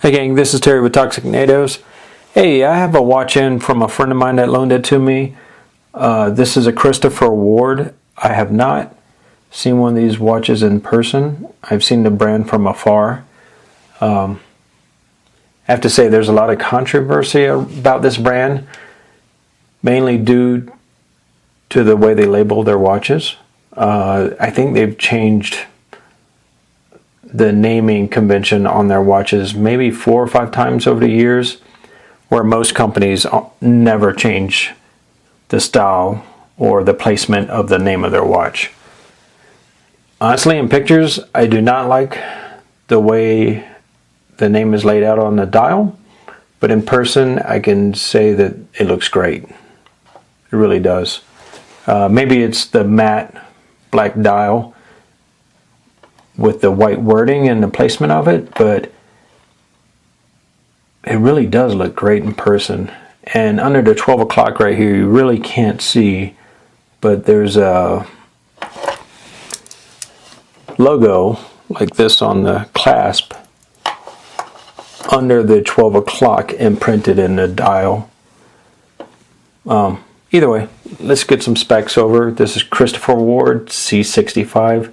Hey gang, this is Terry with Toxic Natives. Hey, I have a watch in from a friend of mine that loaned it to me. This is a Christopher Ward. I have not seen one of these watches in person. I've seen the brand from afar. I have to say there's a lot of controversy about this brand, mainly due to the way they label their watches. I think they've changed the naming convention on their watches maybe 4 or 5 times over the years, where most companies never change the style or the placement of the name of their watch. Honestly, in pictures, I do not like the way the name is laid out on the dial, but in person, I can say that it looks great. It really does. Maybe it's the matte black dial with the white wording and the placement of it, but it really does look great in person. And under the 12 o'clock right here, you really can't see, but there's a logo like this on the clasp under the 12 o'clock imprinted in the dial. Either way, let's get some specs over. This is Christopher Ward C65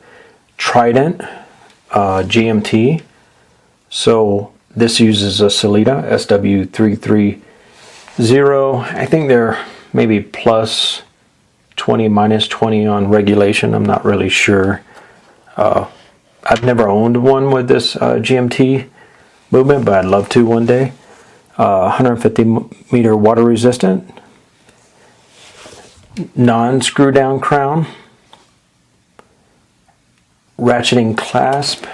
Trident GMT. So this uses a Sellita SW330. I think they're maybe plus 20, minus 20 on regulation. I'm not really sure. I've never owned one with this GMT movement, but I'd love to one day. 150 meter water resistant, non-screw down crown, ratcheting clasp.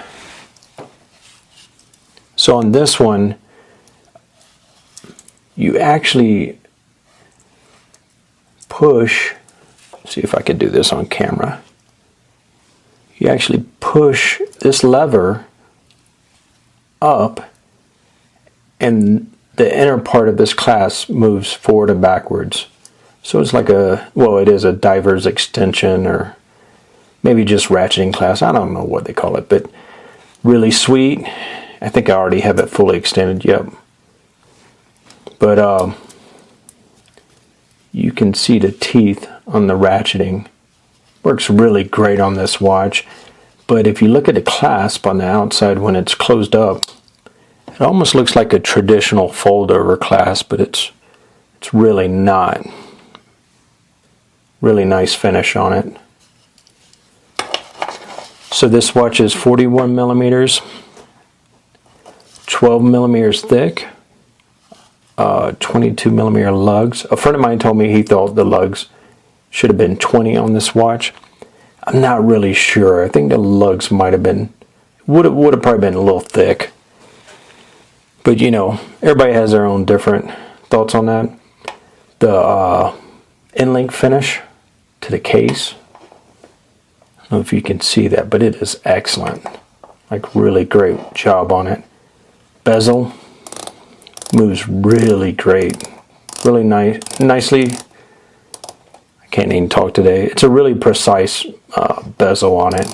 So on this one, you actually push, see if I could do this on camera. You actually push this lever up and the inner part of this clasp moves forward and backwards. So it's like a, well, it is a diver's extension, or maybe just ratcheting clasp. I don't know what they call it, but really sweet. I think I already have it fully extended, yep. But you can see the teeth on the ratcheting. Works really great on this watch. But if you look at the clasp on the outside when it's closed up, it almost looks like a traditional fold over clasp, but it's really not. Really nice finish on it. So this watch is 41 millimeters, 12 millimeters thick, 22 millimeter lugs. A friend of mine told me he thought the lugs should have been 20 on this watch. I'm not really sure. I think the lugs might have been, would have probably been a little thick. But you know, everybody has their own different thoughts on that. The in-link finish to the case, I don't know if you can see that, but it is excellent. Like, really great job on it. Bezel moves really great. Really nicely. I can't even talk today. It's a really precise bezel on it.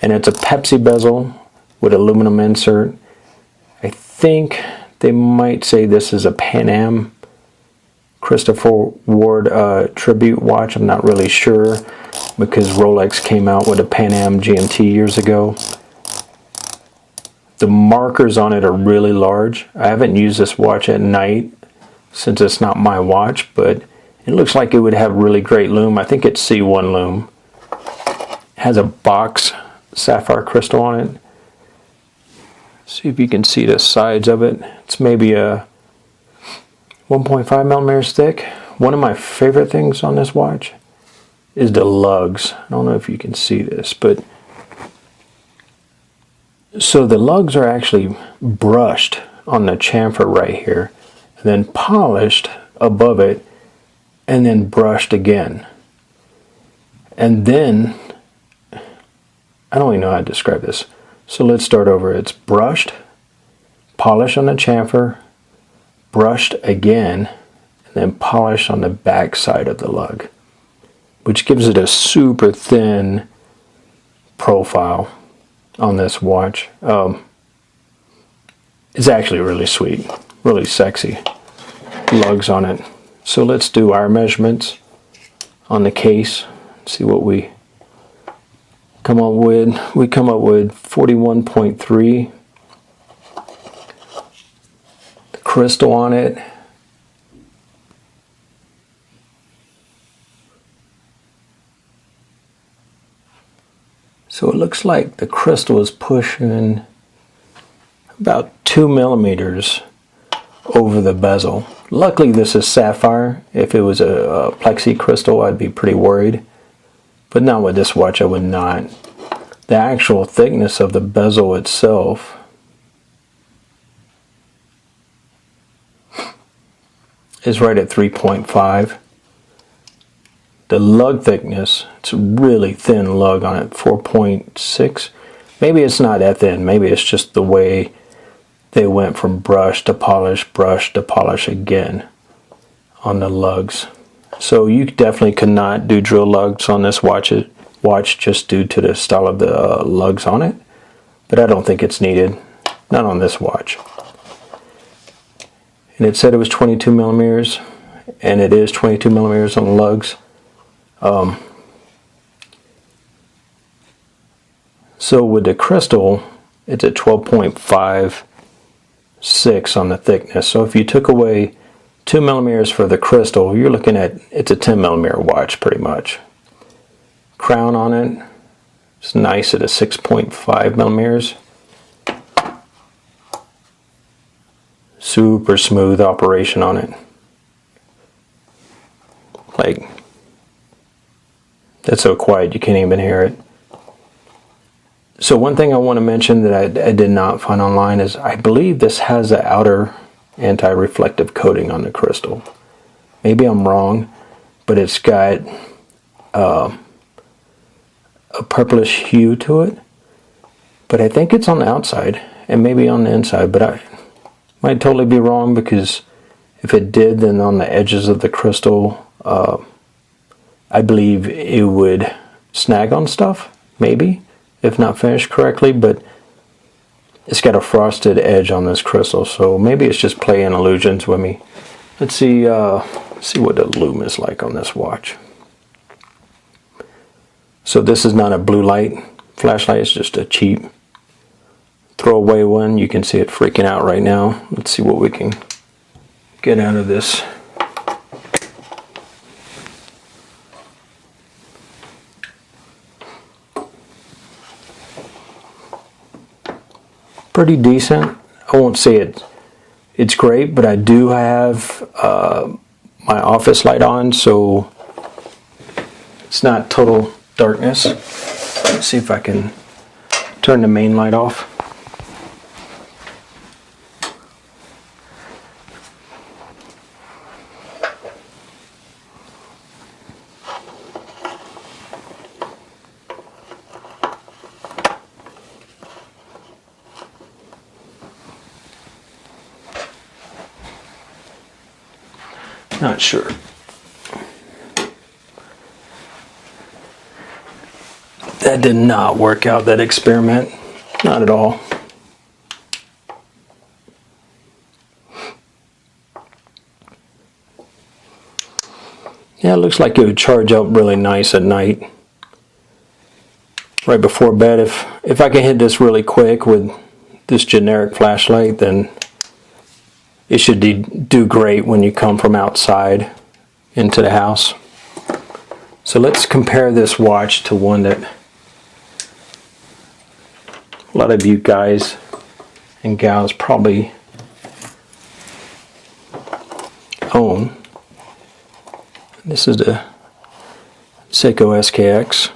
And it's a Pepsi bezel with aluminum insert. I think they might say this is a Pan Am Christopher Ward tribute watch. I'm not really sure, because Rolex came out with a Pan Am GMT years ago. The markers on it are really large. I haven't used this watch at night since it's not my watch, but it looks like it would have really great lume. I think it's C1 lume. It has a box sapphire crystal on it. See if you can see the sides of it. It's maybe a 1.5 millimeters thick. One of my favorite things on this watch is the lugs. I don't know if you can see this, but so the lugs are actually brushed on the chamfer right here, and then polished above it, and then brushed again. And then, I don't even know how to describe this. So let's start over. It's brushed, polished on the chamfer, brushed again, and then polished on the back side of the lug, which gives it a super thin profile. on this watch. It's actually really sweet, really sexy lugs on it. So let's do our measurements on the case, see what we come up with. We come up with 41.3. The crystal on it, so it looks like the crystal is pushing about 2 millimeters over the bezel. Luckily this is sapphire. If it was a plexi crystal, I'd be pretty worried, but not with this watch. I would not. The actual thickness of the bezel itself is right at 3.5. The lug thickness, it's a really thin lug on it, 4.6. Maybe it's not that thin, maybe it's just the way they went from brush to polish again on the lugs. So you definitely could not do drill lugs on this watch just due to the style of the lugs on it. But I don't think it's needed, not on this watch. And it said it was 22 millimeters, and it is 22 millimeters on the lugs. So with the crystal, it's at 12.56 on the thickness. So if you took away 2 millimeters for the crystal, you're looking at, it's a 10 millimeter watch pretty much. Crown on it, it's nice at a 6.5 millimeters. Super smooth operation on it. Like, that's so quiet you can't even hear it. So one thing I want to mention that I did not find online is I believe this has an outer anti-reflective coating on the crystal. Maybe I'm wrong, but it's got a purplish hue to it. But I think it's on the outside and maybe on the inside, but I might totally be wrong, because if it did, then on the edges of the crystal, I believe it would snag on stuff, maybe, if not finished correctly, but it's got a frosted edge on this crystal, so maybe it's just playing illusions with me. Let's see what the lume is like on this watch. So this is not a blue light flashlight, it's just a cheap throwaway one. You can see it freaking out right now. Let's see what we can get out of this. Pretty decent. I won't say it's great, but I do have my office light on, so it's not total darkness. Let's see if I can turn the main light off. Not sure. That did not work out, that experiment. Not at all. Yeah, it looks like it would charge up really nice at night. Right before bed. If I can hit this really quick with this generic flashlight, then it should do great when you come from outside into the house. So let's compare this watch to one that a lot of you guys and gals probably own. This is the Seiko SKX.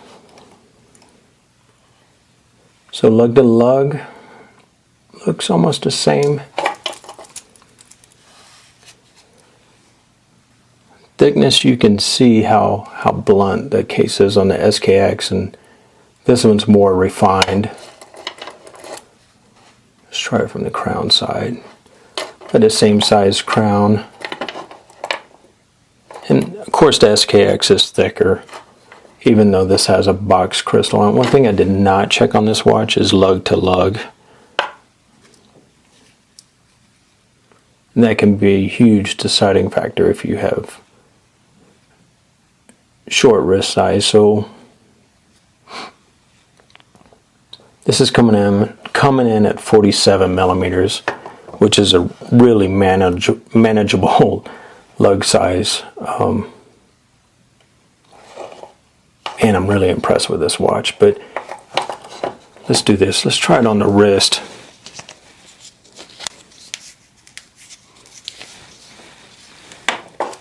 So lug to lug, looks almost the same. Thickness, you can see how blunt the case is on the SKX, and this one's more refined. Let's try it from the crown side. Got the same size crown. And of course the SKX is thicker. even though this has a box crystal on it. One thing I did not check on this watch is lug to lug. And that can be a huge deciding factor if you have short wrist size. So this is coming in at 47 millimeters, which is a really manageable lug size. And I'm really impressed with this watch. But let's do this. Let's try it on the wrist.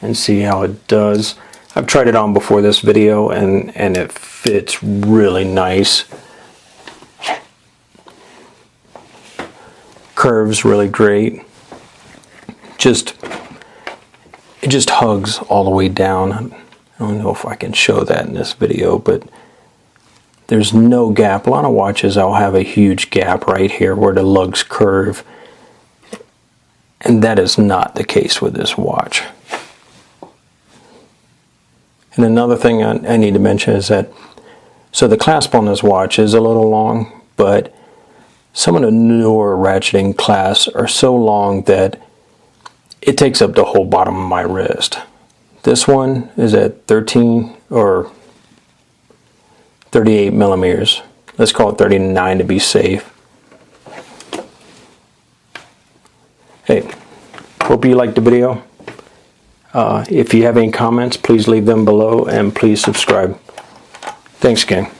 And see how it does. I've tried it on before this video, and it fits really nice. Curves really great. It just hugs all the way down. I don't know if I can show that in this video, but there's no gap. A lot of watches I'll have a huge gap right here where the lugs curve, and that is not the case with this watch. And another thing I need to mention is that, so the clasp on this watch is a little long, but some of the newer ratcheting clasps are so long that it takes up the whole bottom of my wrist. This one is at 13 or 38 millimeters. Let's call it 39 to be safe. Hey, hope you liked the video. If you have any comments, please leave them below, and please subscribe. Thanks, gang.